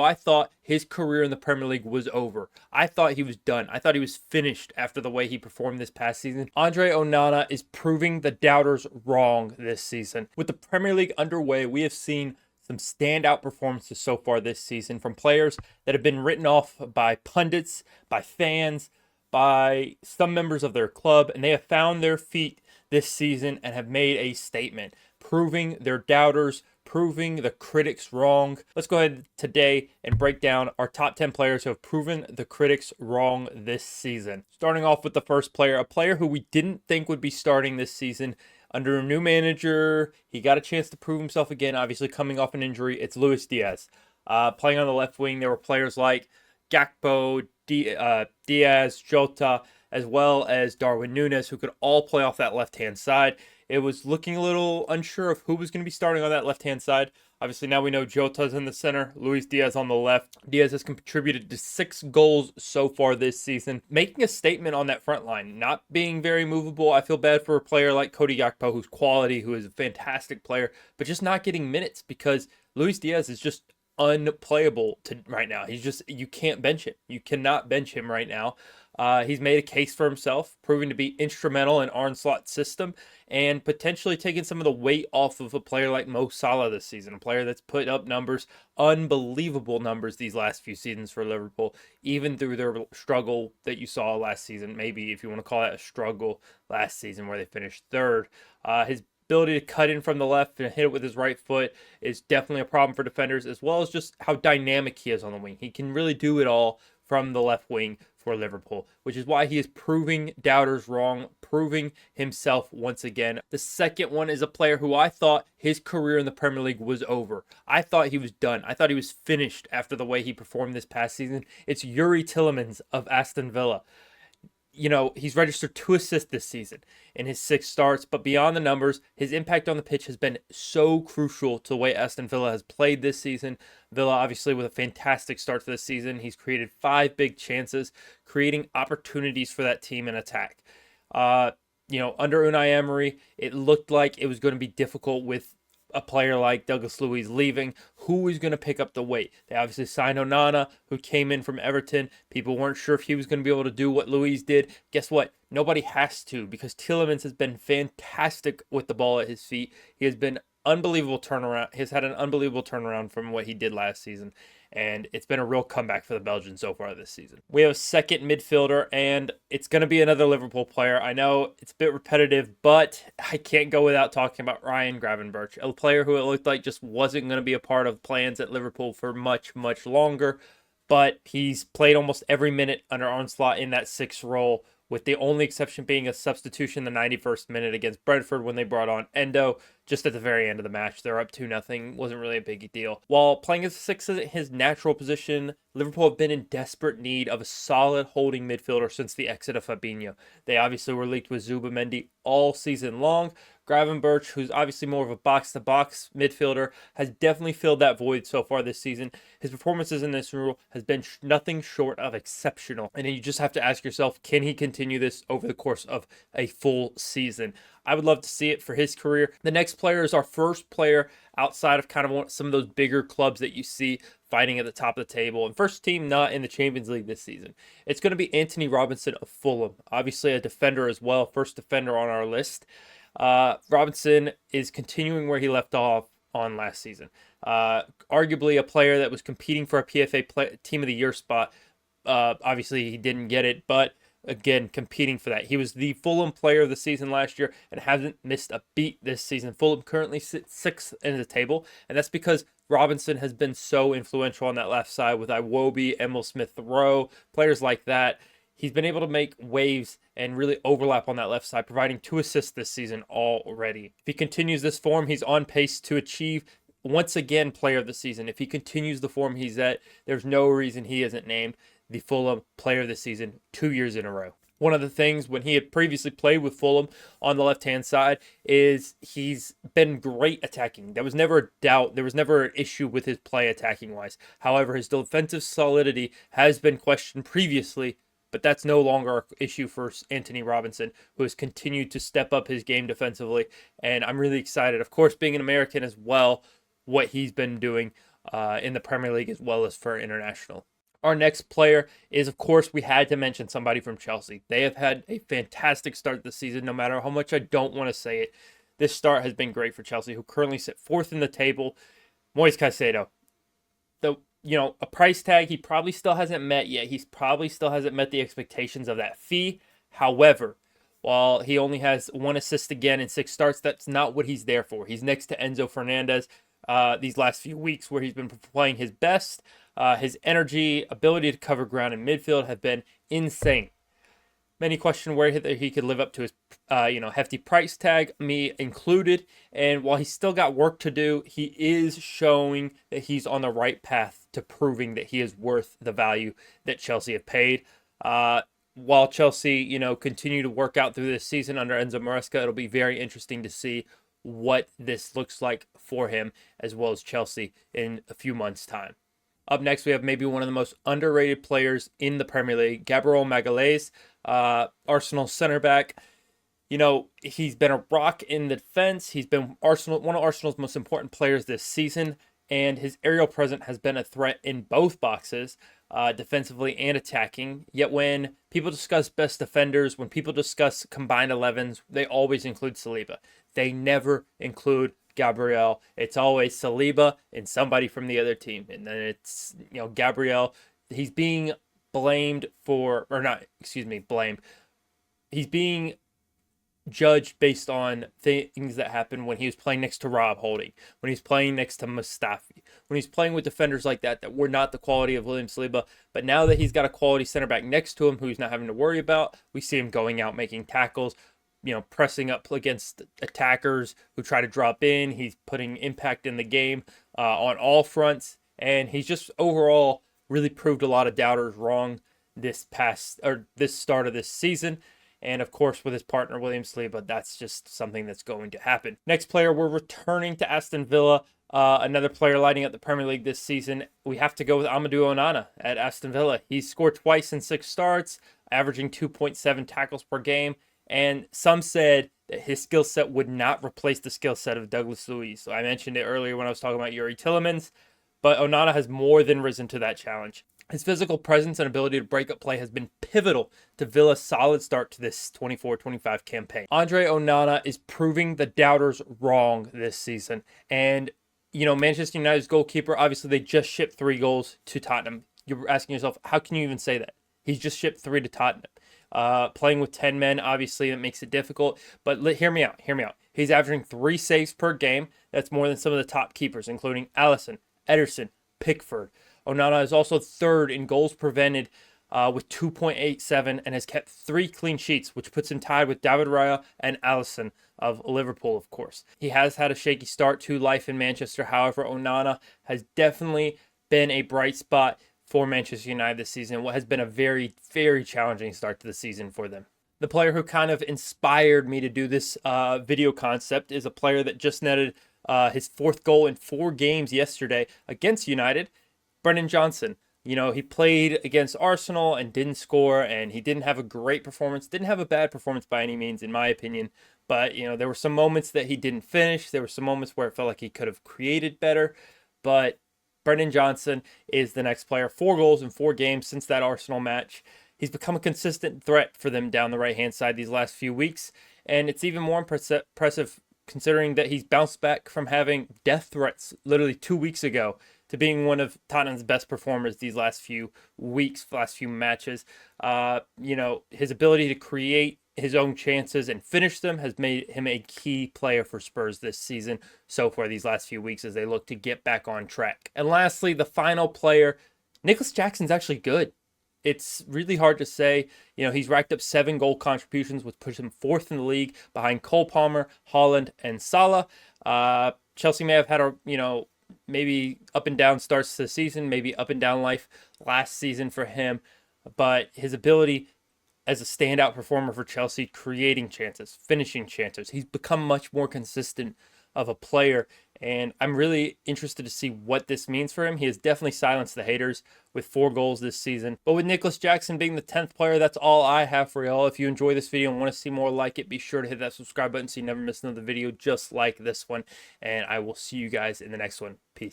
I thought his career in the Premier League was over. I thought he was done. I thought he was finished after the way he performed this past season. Andre Onana is proving the doubters wrong this season. With the Premier League underway, we have seen some standout performances so far this season from players that have been written off by pundits, by fans, by some members of their club, and they have found their feet this season and have made a statement, proving their doubters, proving the critics wrong. Let's go ahead today and break down our top 10 players who have proven the critics wrong this season. Starting off with the first player, a player who we didn't think would be starting this season. Under a new manager, he got a chance to prove himself again, obviously coming off an injury. It's Luis Diaz. Playing on the left wing, there were players like Gakpo, Diaz, Jota, as well as Darwin Núñez, who could all play off that left-hand side. It was looking a little unsure of who was going to be starting on that left-hand side. Obviously, now we know Jota's in the center, Luis Diaz on the left. Diaz has contributed to 6 goals so far this season, making a statement on that front line, not being very movable. I feel bad for a player like Cody Gakpo, who's quality, who is a fantastic player, but just not getting minutes because Luis Diaz is just unplayable right now. You can't bench him. You cannot bench him right now. He's made a case for himself, proving to be instrumental in Arne Slot's system, and potentially taking some of the weight off of a player like Mo Salah this season, a player that's put up numbers, unbelievable numbers these last few seasons for Liverpool, even through their struggle that you saw last season, maybe if you want to call that a struggle last season where they finished third. His ability to cut in from the left and hit it with his right foot is definitely a problem for defenders, as well as just how dynamic he is on the wing. He can really do it all from the left wing for Liverpool, which is why he is proving doubters wrong, proving himself once again. The second one is a player who I thought his career in the Premier League was over. I thought he was done. I thought he was finished after the way he performed this past season. It's Youri Tielemans of Aston Villa. He's registered 2 assists this season in his 6 starts, but beyond the numbers, his impact on the pitch has been so crucial to the way Aston Villa has played this season. Villa, obviously, with a fantastic start to the season, he's created 5 big chances, creating opportunities for that team in attack. Under Unai Emery, it looked like it was going to be difficult with a player like Douglas Luiz leaving. Who is going to pick up the weight? They obviously signed Onana, who came in from Everton. People weren't sure if he was going to be able to do what Luiz did. Guess what? Nobody has to, because Tielemans has been fantastic with the ball at his feet. He has been unbelievable turnaround. He's had an unbelievable turnaround from what he did last season, and it's been a real comeback for the Belgians so far this season. We have a second midfielder, and it's going to be another Liverpool player. I know it's a bit repetitive, but I can't go without talking about Ryan Gravenberch, a player who it looked like just wasn't going to be a part of plans at Liverpool for much, much longer, but he's played almost every minute under Arne Slot in that 6th role, with the only exception being a substitution in the 91st minute against Brentford when they brought on Endo just at the very end of the match. They're up 2-0. Wasn't really a big deal. While playing as a 6 isn't his natural position, Liverpool have been in desperate need of a solid holding midfielder since the exit of Fabinho. They obviously were linked with Zubimendi all season long. Gravenberch, who's obviously more of a box-to-box midfielder, has definitely filled that void so far this season. His performances in this role has been nothing short of exceptional. And you just have to ask yourself, can he continue this over the course of a full season? I would love to see it for his career. The next player is our first player outside of kind of some of those bigger clubs that you see fighting at the top of the table, and first team not in the Champions League this season. It's going to be Antonee Robinson of Fulham. Obviously a defender as well, first defender on our list. Robinson is continuing where he left off on last season. Arguably a player that was competing for a PFA Team of the Year spot. Obviously, he didn't get it, but again, competing for that. He was the Fulham player of the season last year and hasn't missed a beat this season. Fulham currently sits 6th in the table, and that's because Robinson has been so influential on that left side with Iwobi, Emil Smith-Rowe, players like that. He's been able to make waves and really overlap on that left side, providing 2 assists this season already. If he continues this form, he's on pace to achieve, once again, player of the season. If he continues the form he's at, there's no reason he isn't named the Fulham player of the season 2 years in a row. One of the things when he had previously played with Fulham on the left-hand side is he's been great attacking. There was never a doubt. There was never an issue with his play attacking-wise. However, his defensive solidity has been questioned previously, but that's no longer an issue for Antonee Robinson, who has continued to step up his game defensively. And I'm really excited, of course, being an American as well, what he's been doing. in the Premier League as well as for international. Our next player is, of course, we had to mention somebody from Chelsea. They have had a fantastic start this season, no matter how much I don't want to say it. This start has been great for Chelsea, who currently sit fourth in the table. Moise Caicedo, a price tag he probably still hasn't met yet. He probably still hasn't met the expectations of that fee. However, while he only has 1 assist again in 6 starts, that's not what he's there for. He's next to Enzo Fernandez these last few weeks where he's been playing his best. His energy, ability to cover ground in midfield have been insane. Many question where he could live up to his, hefty price tag, me included. And while he's still got work to do, he is showing that he's on the right path to proving that he is worth the value that Chelsea have paid. While Chelsea, continue to work out through this season under Enzo Maresca, it'll be very interesting to see what this looks like for him as well as Chelsea in a few months' time. Up next, we have maybe one of the most underrated players in the Premier League, Gabriel Magalhaes, Arsenal center back. He's been a rock in the defense. He's been one of Arsenal's most important players this season, and his aerial presence has been a threat in both boxes, defensively and attacking. Yet when people discuss best defenders, when people discuss combined 11s, they always include Saliba. They never include Gabriel. It's always Saliba and somebody from the other team. And then it's, Gabriel, he's being blamed He's being judged based on things that happened when he was playing next to Rob Holding, when he's playing next to Mustafi, when he's playing with defenders like that were not the quality of William Saliba. But now that he's got a quality center back next to him who he's not having to worry about, we see him going out making tackles, pressing up against attackers who try to drop in. He's putting impact in the game on all fronts. And he's just overall really proved a lot of doubters wrong this start of this season. And of course, with his partner, William Saliba, that's just something that's going to happen. Next player, we're returning to Aston Villa. Another player lighting up the Premier League this season. We have to go with Amadou Onana at Aston Villa. He's scored twice in 6 starts, averaging 2.7 tackles per game. And some said that his skill set would not replace the skill set of Douglas Luiz. So I mentioned it earlier when I was talking about Youri Tielemans, but Onana has more than risen to that challenge. His physical presence and ability to break up play has been pivotal to Villa's solid start to this 24-25 campaign. Andre Onana is proving the doubters wrong this season. And, Manchester United's goalkeeper, obviously they just shipped 3 goals to Tottenham. You're asking yourself, how can you even say that? He's just shipped 3 to Tottenham. Playing with 10 men, obviously, that makes it difficult. But hear me out. He's averaging 3 saves per game. That's more than some of the top keepers, including Alisson, Ederson, Pickford. Onana is also 3rd in goals prevented with 2.87 and has kept 3 clean sheets, which puts him tied with David Raya and Alisson of Liverpool, of course. He has had a shaky start to life in Manchester. However, Onana has definitely been a bright spot for Manchester United this season, what has been a very, very challenging start to the season for them. The player who kind of inspired me to do this video concept is a player that just netted his 4th goal in 4 games yesterday against United, Brennan Johnson. He played against Arsenal and didn't score, and he didn't have a great performance, didn't have a bad performance by any means, in my opinion. But, there were some moments that he didn't finish. There were some moments where it felt like he could have created better, but Brennan Johnson is the next player. 4 goals in 4 games since that Arsenal match. He's become a consistent threat for them down the right-hand side these last few weeks. And it's even more impressive considering that he's bounced back from having death threats literally 2 weeks ago to being one of Tottenham's best performers these last few weeks, last few matches. His ability to create his own chances and finish them has made him a key player for Spurs this season so far these last few weeks as they look to get back on track. And lastly, the final player, Nicholas Jackson's actually good. It's really hard to say. He's racked up 7 goal contributions, which puts him 4th in the league behind Cole Palmer, Haaland, and Salah. Chelsea may have had maybe up and down starts to the season, maybe up and down life last season for him, but his ability as a standout performer for Chelsea, creating chances, finishing chances, he's become much more consistent of a player, and I'm really interested to see what this means for him. He has definitely silenced the haters with 4 goals this season. But with Nicholas Jackson being the 10th player, that's all I have for y'all. If you enjoy this video and want to see more like it, be sure to hit that subscribe button so you never miss another video just like this one. And I will see you guys in the next one. Peace.